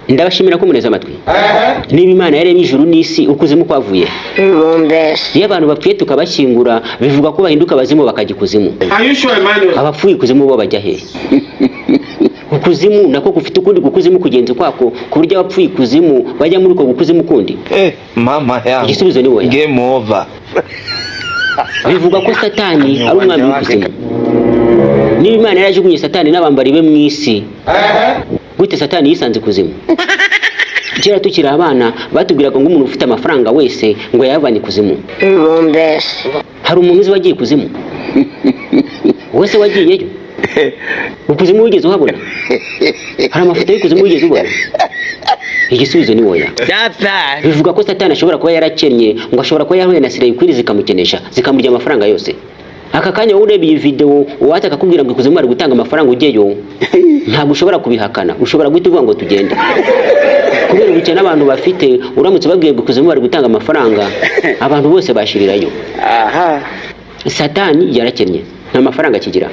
ndabashimira ko muneza amatwi. Niba Imana yaremye ijuru n'isi, ukuzimu kwavuye? Iyo abantu bapfuye tukabashyingura bivuga ko bahinduka abazimu bakajya ikuzimu. Abapfuye ikuzimu bo bajya he? Ukuzimu nako gufite ukundi gukuzimu kugenzi kwako, ku buryo abapfuye ikuzimu bajya muri uko gukuzimu kundi. Mama yangu, igisubizo ni wowe. Game over. Bivuga ko Satani ari umwami w'ikuzimu. Niba Imana yarajugunye Satani n'abambari be mu isi, gute Satani yisanze kuzimu? Kera tukiri abana batubwiraga ngo umuntu ufite amafaranga wese ngo yayavanye kuzimu. Hari umuntu uzi wagiye kuzimu? Wese wagiyeyo? Ukuzimu wigeze uhabona? Hari amafoto y'ikuzimu wigeze ubona? Igisubizo ni woya. Bivuga ko Satani ashobora kuba yarakennye, ngo ashobora kuba yahuye na Sirayeli zikamukenesha zikamurya amafaranga yose. Aka kanya wowe ureba iyi video uwata akakubwira ngo ikuzimu ari gutanga amafaranga ugeyo, ntabwo ushobora kubihakana, ushobora guhita uvuga ngo tugende. Kubera ubukene abantu bafite, uramutse babwiye ngo ikuzimu ari gutanga amafaranga, abantu bose bashirirayo. Satani yarakennye, nta mafaranga kigira.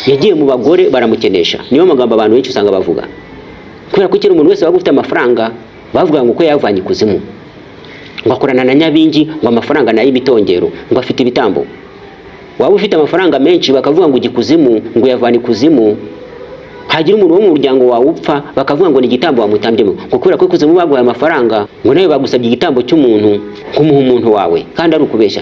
Yagiye mu bagore baramukenesha. Niyo magambo abantu benshi usanga bavuga. Kubera ko kera umuntu wese waba ufite amafaranga bavuga ngo ko yavanye ikuzimu, ngo akorana na Nyabingi, ngo amafaranga nayo ibitongero, ngo afite ibitambo. Waba ufite amafaranga menshi bakavuga ngo igikuzimu, ngo yavanye ikuzimu. Hagira umuntu wo mu muryango wawe upfa bakavuga ngo ni igitambo wamutambyemo, ngo kubera ko ikuzimu baguhaye amafaranga, ngo nawe bagusabye igitambo cy'umuntu kumuha umuntu wawe, kandi ari ukubeshya.